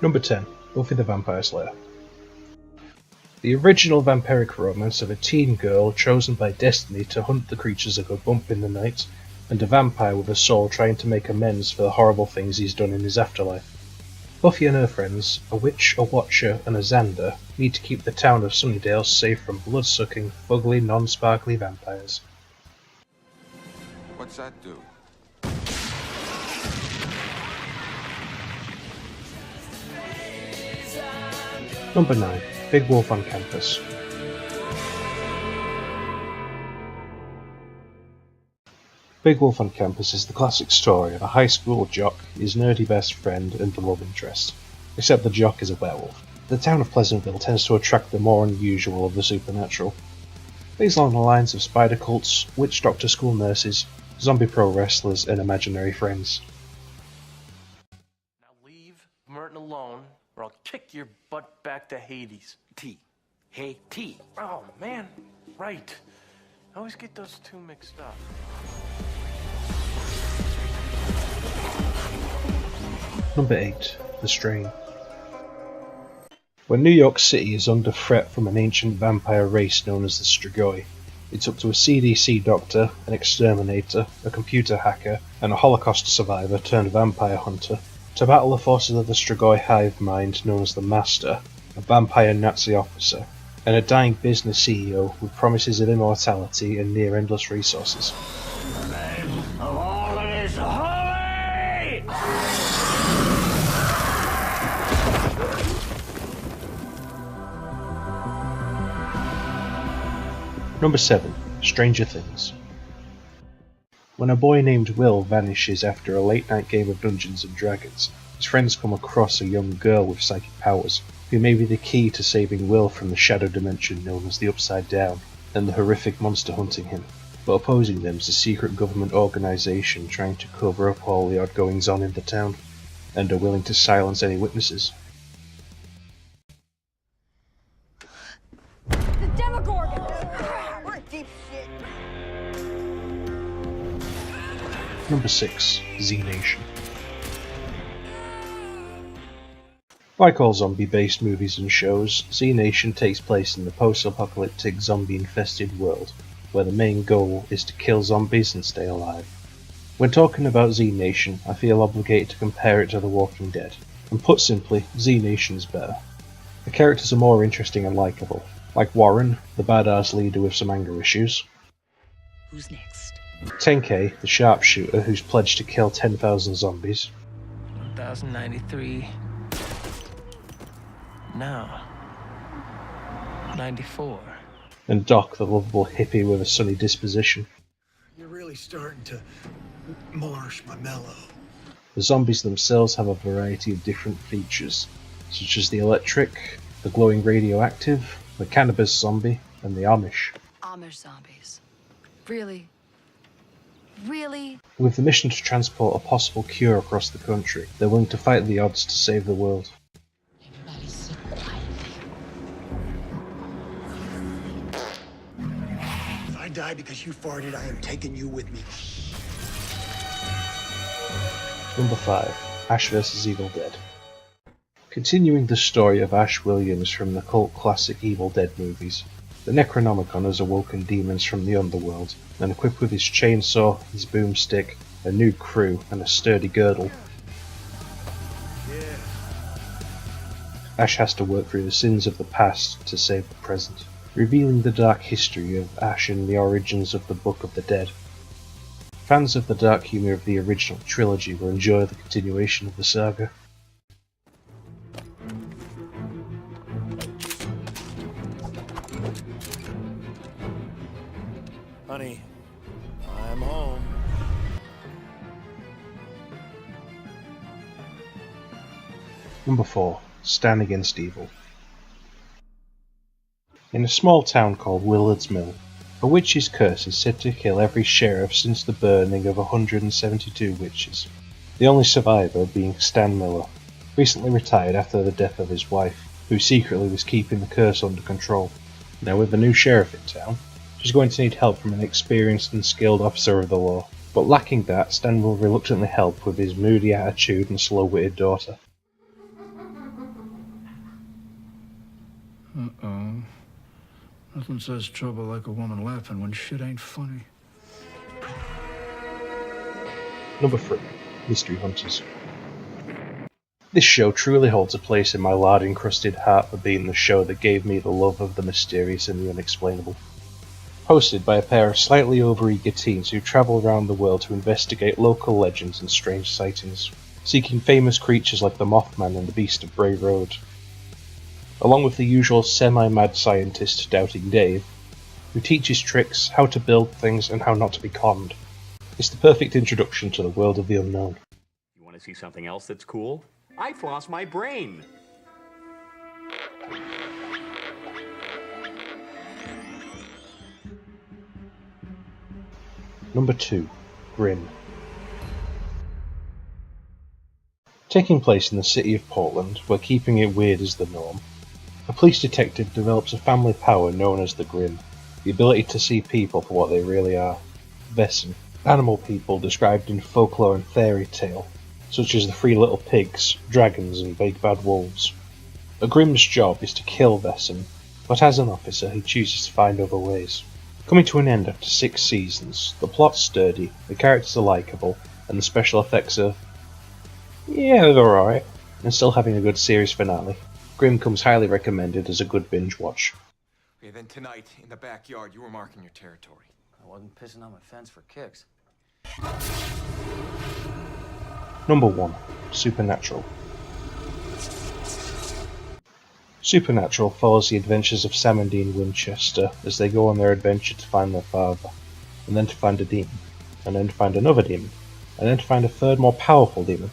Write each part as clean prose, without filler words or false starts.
Number 10. Buffy the Vampire Slayer. The original vampiric romance of a teen girl chosen by destiny to hunt the creatures that go bump in the night, and a vampire with a soul trying to make amends for the horrible things he's done in his afterlife. Buffy and her friends, a witch, a watcher, and a Xander, need to keep the town of Sunnydale safe from blood-sucking, fugly, non-sparkly vampires. What's that do? Number 9. Big Wolf on Campus. Big Wolf on Campus is the classic story of a high school jock, his nerdy best friend, and the love interest. Except the jock is a werewolf. The town of Pleasantville tends to attract the more unusual of the supernatural. Things along the lines of spider cults, witch doctor school nurses, zombie pro wrestlers, and imaginary friends. Now leave Merton alone, or I'll kick your butt back to Hades. T. Hey, T. Oh, man. Right. I always get those two mixed up. Number 8. The Strain. When New York City is under threat from an ancient vampire race known as the Strigoi, it's up to a CDC doctor, an exterminator, a computer hacker, and a Holocaust survivor turned vampire hunter to battle the forces of the Strigoi hive mind known as the Master, a vampire Nazi officer, and a dying business CEO with promises of immortality and near-endless resources. The name of all that is holy! Number 7. Stranger Things. When a boy named Will vanishes after a late-night game of Dungeons & Dragons, his friends come across a young girl with psychic powers, who may be the key to saving Will from the shadow dimension known as the Upside Down, and the horrific monster hunting him. But opposing them is a secret government organisation trying to cover up all the odd goings-on in the town, and are willing to silence any witnesses. The Demogorgon! We're in deep shit. Number 6. Z Nation. Like all zombie-based movies and shows, Z Nation takes place in the post-apocalyptic zombie-infested world, where the main goal is to kill zombies and stay alive. When talking about Z Nation, I feel obligated to compare it to The Walking Dead, and put simply, Z Nation is better. The characters are more interesting and likeable, like Warren, the badass leader with some anger issues. Who's next? 10K, the sharpshooter who's pledged to kill 10,000 zombies. 1093. Now. 94. And Doc, the lovable hippie with a sunny disposition. You're really starting to marsh my mellow. The zombies themselves have a variety of different features, such as the electric, the glowing radioactive, the cannabis zombie, and the Amish. Amish zombies. Really? Really? With the mission to transport a possible cure across the country, they're willing to fight the odds to save the world. Everybody sit quietly. If I die because you farted, I am taking you with me. Number 5. Ash vs. Evil Dead. Continuing the story of Ash Williams from the cult classic Evil Dead movies, the Necronomicon has awoken demons from the underworld, and equipped with his chainsaw, his boomstick, a new crew, and a sturdy girdle, Ash has to work through the sins of the past to save the present, revealing the dark history of Ash and the origins of the Book of the Dead. Fans of the dark humour of the original trilogy will enjoy the continuation of the saga. Honey, I'm home. Number 4. Stand Against Evil. In a small town called Willard's Mill, a witch's curse is said to kill every sheriff since the burning of 172 witches, the only survivor being Stan Miller, recently retired after the death of his wife, who secretly was keeping the curse under control. Now with a new sheriff in town, she's going to need help from an experienced and skilled officer of the law, but lacking that, Stan will reluctantly help with his moody attitude and slow-witted daughter. Uh-oh. Nothing says trouble like a woman laughing when shit ain't funny. Number 3. Mystery Hunters. This show truly holds a place in my lard-encrusted heart for being the show that gave me the love of the mysterious and the unexplainable. Hosted by a pair of slightly overeager teens who travel around the world to investigate local legends and strange sightings, seeking famous creatures like the Mothman and the Beast of Bray Road. Along with the usual semi-mad scientist Doubting Dave, who teaches tricks, how to build things, and how not to be conned. It's the perfect introduction to the world of the unknown. You want to see something else that's cool? I floss my brain. Number 2. Grimm. Taking place in the city of Portland, where keeping it weird is the norm, a police detective develops a family power known as the Grimm, the ability to see people for what they really are. Vesson, animal people described in folklore and fairy tale, such as the 3 little pigs, dragons and big bad wolves. A Grimm's job is to kill Vesson, but as an officer he chooses to find other ways. Coming to an end after 6 seasons, the plot's sturdy, the characters are likeable, and the special effects are... yeah, they're alright, and still having a good series finale. Grimm comes highly recommended as a good binge watch. Okay, then tonight, in the backyard, you were marking your territory. I wasn't pissing on my fence for kicks. Number 1. Supernatural. Supernatural follows the adventures of Sam and Dean Winchester as they go on their adventure to find their father, and then to find a demon, and then to find another demon, and then to find a third more powerful demon,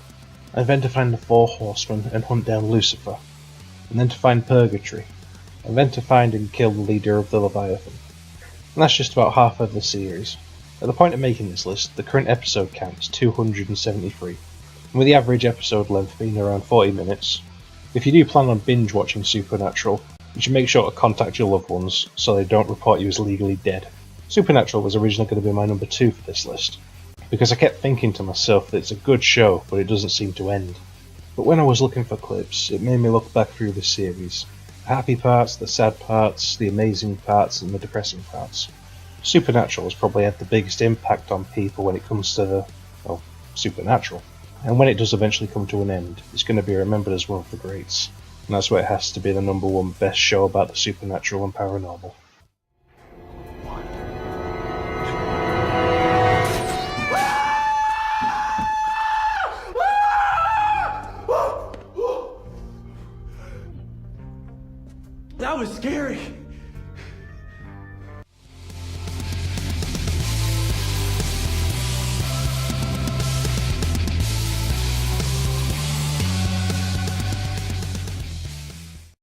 and then to find the 4 horsemen and hunt down Lucifer, and then to find Purgatory, and then to find and kill the leader of the Leviathan. And that's just about half of the series. At the point of making this list, the current episode count is 273, and with the average episode length being around 40 minutes, if you do plan on binge watching Supernatural, you should make sure to contact your loved ones so they don't report you as legally dead. Supernatural was originally going to be my number 2 for this list, because I kept thinking to myself that it's a good show, but it doesn't seem to end. But when I was looking for clips, it made me look back through the series. The happy parts, the sad parts, the amazing parts, and the depressing parts. Supernatural has probably had the biggest impact on people when it comes to the, well, supernatural. And when it does eventually come to an end, it's going to be remembered as one of the greats. And that's why it has to be the number 1 best show about the supernatural and paranormal. That was scary.